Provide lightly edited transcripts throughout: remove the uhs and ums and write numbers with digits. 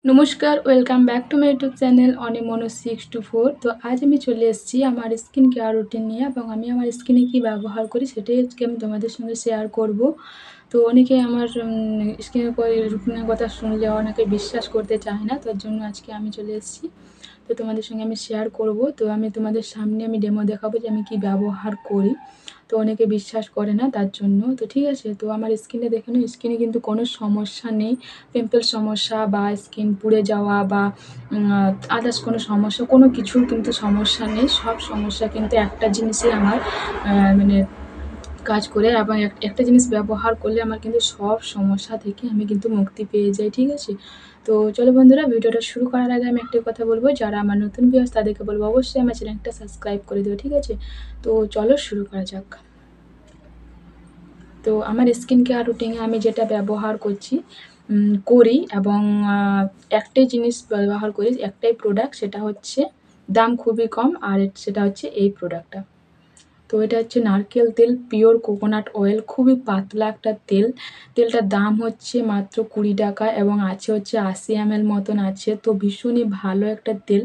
নমস্কার, welcome back to my YouTube channel অনিমনো 624। তো আজ আমি চলে এসেছি আমার স্কিন কেয়ার রুটিন নিয়ে, এবং আমি আমার স্কিনে কী ব্যবহার করি সেটাই আজকে আমি তোমাদের সঙ্গে শেয়ার করব। তো অনেকে আমার স্কিনের রুটিনের কথা শুনলে অনেকে বিশ্বাস করতে চায় না, তার জন্য আজকে আমি চলে এসেছি। তো তোমাদের সঙ্গে আমি শেয়ার করব। তো আমি তোমাদের সামনে আমি ডেমো দেখাবো যে আমি কী ব্যবহার করি। তো অনেকে বিশ্বাস করে না, তার জন্য তো ঠিক আছে। তো আমার স্কিনে দেখে নাও, স্কিনে কিন্তু কোনো সমস্যা নেই। পিম্পল সমস্যা বা স্কিন পুড়ে যাওয়া বা আদার্স কোনো সমস্যা, কোনো কিছুর কিন্তু সমস্যা নেই। সব সমস্যা কিন্তু একটা জিনিসই আমার মানে কাজ করে, এবং একটা জিনিস ব্যবহার করলে আমার কিন্তু সব সমস্যা থেকে আমি কিন্তু মুক্তি পেয়ে যাই, ঠিক আছে। তো চলো বন্ধুরা, ভিডিওটা শুরু করার আগে আমি একটাই কথা বলবো, যারা আমার নতুন ভিউয়ার্স তাদেরকে বলবো অবশ্যই আমার চ্যানেলটা সাবস্ক্রাইব করে দিও, ঠিক আছে। তো চলো শুরু করা যাক। তো আমার স্কিন কেয়ার রুটিনে আমি যেটা ব্যবহার করি এবং একটাই জিনিস ব্যবহার করি, একটাই প্রোডাক্ট, সেটা হচ্ছে দাম খুবই কম, আর সেটা হচ্ছে এই প্রোডাক্টটা। তো এটা হচ্ছে নারকেল তেল, পিওর কোকোনাট অয়েল, খুবই পাতলা একটা তেল। তেলটার দাম হচ্ছে মাত্র 20 টাকা, এবং আছে হচ্ছে 80 ml মতন আছে। তো ভীষণই ভালো একটা তেল।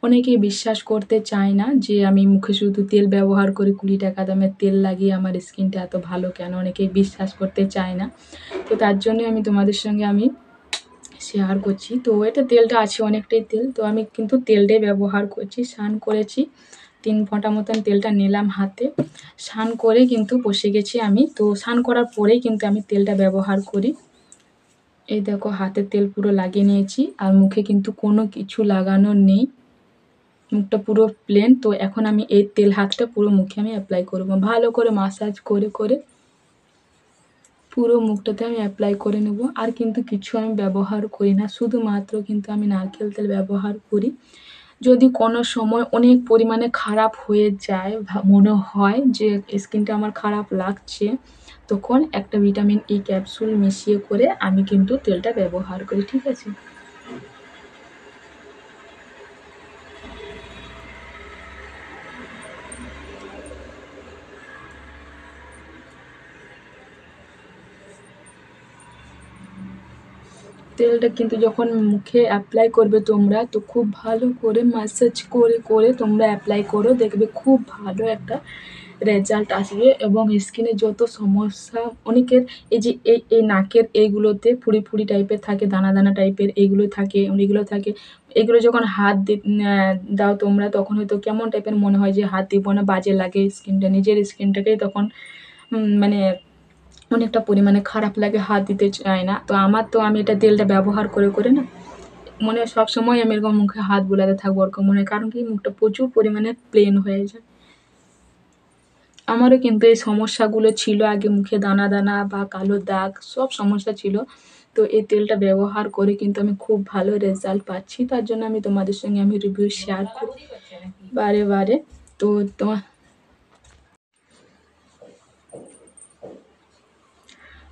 অনেকেই বিশ্বাস করতে চায় না যে আমি মুখে শুধু তেল ব্যবহার করি, 20 টাকা দামের তেল লাগিয়ে আমার স্কিনটা এত ভালো কেন, অনেকেই বিশ্বাস করতে চায় না। তো তার জন্যই আমি তোমাদের সঙ্গে আমি শেয়ার করছি। তো এটা তেলটা আছে অনেকটাই তেল, তো আমি কিন্তু তেলটাই ব্যবহার করছি। স্নান করেছি, 3 ফোঁটা মতন তেলটা নিলাম হাতে, স্নান করে কিন্তু বসে গেছি আমি। তো স্নান করার পরেই কিন্তু আমি তেলটা ব্যবহার করি। এই দেখো, হাতে তেল পুরো লাগিয়ে নিয়েছি, আর মুখে কিন্তু কোনো কিছু লাগানো নেই, মুখটা পুরো প্লেন। তো এখন আমি এই তেল হাতটা পুরো মুখে আমি অ্যাপ্লাই করব, ভালো করে মাসাজ করে করে পুরো মুখটাতে আমি অ্যাপ্লাই করে নেব। আর কিন্তু কিছু আমি ব্যবহার করি না, শুধুমাত্র কিন্তু আমি নারকেল তেল ব্যবহার করি। যদি কোনো সময় অনেক পরিমাণে খারাপ হয়ে যায়, মনে হয় যে স্কিনটা আমার খারাপ লাগছে, তখন একটা ভিটামিন ই ক্যাপসুল মিশিয়ে করে আমি কিন্তু তেলটা ব্যবহার করি, ঠিক আছে। তেলটা কিন্তু যখন মুখে অ্যাপ্লাই করবে তোমরা, তো খুব ভালো করে ম্যাসাজ করে করে তোমরা অ্যাপ্লাই করো, দেখবে খুব ভালো একটা রেজাল্ট আসবে। এবং স্কিনে যত সমস্যা অনেকের, এই যে এই নাকের এইগুলোতে ফুড়ি ফুড়ি টাইপের থাকে, দানা দানা টাইপের এইগুলো থাকে, এগুলো থাকে, এগুলো যখন হাত দাও তোমরা, তখন হয়তো কেমন টাইপের মনে হয় যে হাত দিব না, বাজে লাগে স্কিনটা, নিজের স্কিনটাকেই তখন মানে অনেকটা পরিমাণে খারাপ লাগে, হাত দিতে চায় না। তো আমি এটা তেলটা ব্যবহার করে করে না, মনে হয় সবসময় আমি এরকম মুখে হাত বুলাতে থাকবো, ওরকম মনে হয়, কারণ কি মুখটা প্রচুর পরিমাণে প্লেন হয়ে যায়। আমারও কিন্তু এই সমস্যাগুলো ছিল আগে, মুখে দানা দানা বা কালো দাগ সব সমস্যা ছিল। তো এই তেলটা ব্যবহার করে কিন্তু আমি খুব ভালো রেজাল্ট পাচ্ছি, তার জন্য আমি তোমাদের সঙ্গে আমি রিভিউ শেয়ার করি বারে বারে। তো তোমার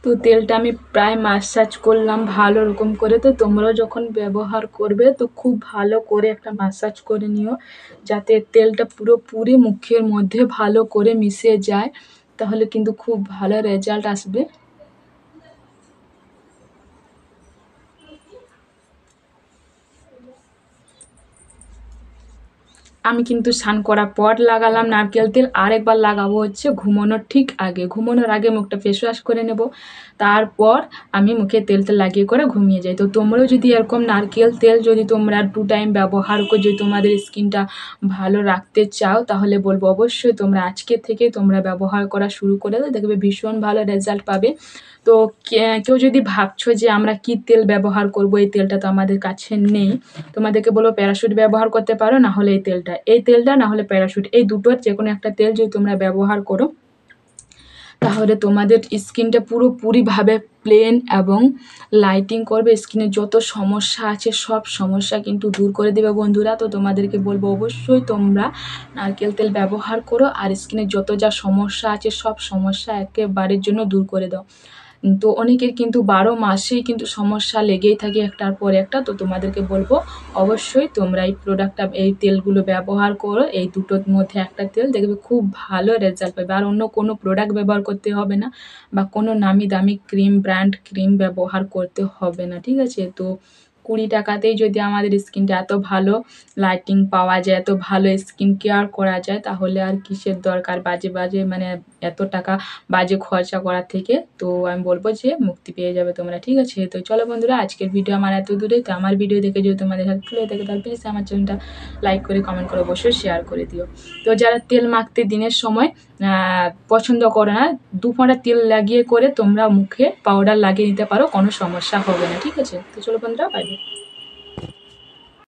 তো তেলটা আমি প্রায় ম্যাসাজ করলাম ভালো রকম করে। তো তোমরাও যখন ব্যবহার করবে, তো খুব ভালো করে একটা ম্যাসাজ করে নিও, যাতে তেলটা পুরোপুরি মুখের মধ্যে ভালো করে মিশে যায়, তাহলে কিন্তু খুব ভালো রেজাল্ট আসবে। আমি কিন্তু স্নান করার পর লাগালাম নারকেল তেল, আরেকবার লাগাবো হচ্ছে ঘুমানোর ঠিক আগে। ঘুমানোর আগে মুখটা ফেস ওয়াশ করে নেব, তারপর আমি মুখে তেলটা লাগিয়ে করে ঘুমিয়ে যাই। তো তোমরাও যদি এরকম নারকেল তেল যদি তোমরা 2 টাইম ব্যবহার করে যদি তোমাদের স্কিনটা ভালো রাখতে চাও, তাহলে বলবো অবশ্যই তোমরা আজকে থেকে তোমরা ব্যবহার করা শুরু করে দাও, দেখবে ভীষণ ভালো রেজাল্ট পাবে। তো কেউ যদি ভাবছো যে আমরা কি তেল ব্যবহার করব, এই তেলটা তো আমাদের কাছে নেই, তোমাদেরকে বলবো প্যারাশুট ব্যবহার করতে পারো, না হলে এই তেলটা না হলে প্যারাশুট, এই দুটোর যে কোনো একটা তেল যদি তোমরা ব্যবহার করো, তাহলে তোমাদের স্কিনটা পুরোপুরিভাবে প্লেন এবং লাইটিং করবে। স্কিনে যত সমস্যা আছে সব সমস্যা কিন্তু দূর করে দেবে বন্ধুরা। তো তোমাদেরকে বলবো অবশ্যই তোমরা নারকেল তেল ব্যবহার করো, আর স্কিনে যত যা সমস্যা আছে সব সমস্যা একেবারের জন্য দূর করে দাও। তো অনেকের কিন্তু 12 মাসেই কিন্তু সমস্যা লেগেই থাকে একটার পর একটা। তো তোমাদেরকে বলবো অবশ্যই তোমরা এই তেলগুলো ব্যবহার করো, এই দুটোর মধ্যে একটা তেল, দেখবে খুব ভালো রেজাল্ট পাবে। আর অন্য কোনো প্রোডাক্ট ব্যবহার করতে হবে না, বা কোনো নামি দামি ক্রিম, ব্র্যান্ড ক্রিম ব্যবহার করতে হবে না, ঠিক আছে। তো 20 টাকাতেই যদি আমাদের স্কিনটা এত ভালো লাইটিং পাওয়া যায়, এত ভালো স্কিন কেয়ার করা যায়, তাহলে আর কিসের দরকার বাজে বাজে মানে এত টাকা বাজে খরচা করার থেকে। তো আমি বলবো যে মুক্তি পেয়ে যাবে তোমরা, ঠিক আছে? তো চলো বন্ধুরা, আজকের ভিডিও আমার এত দূরে। তো আমার ভিডিও দেখে যদি তোমাদের হেল্পফুল হয়ে থাকে তাহলে প্লিজ আমার চ্যানেলটা লাইক করে কমেন্ট করে অবশ্যই শেয়ার করে দিও। তো যারা তেল মাখতে দিনের সময় পছন্দ করো না, 2 ফোঁটা তেল লাগিয়ে করে তোমরা মুখে পাউডার লাগিয়ে নিতে পারো, কোনো সমস্যা হবে না, ঠিক আছে? তো চলো বন্ধুরা, বাই বাই।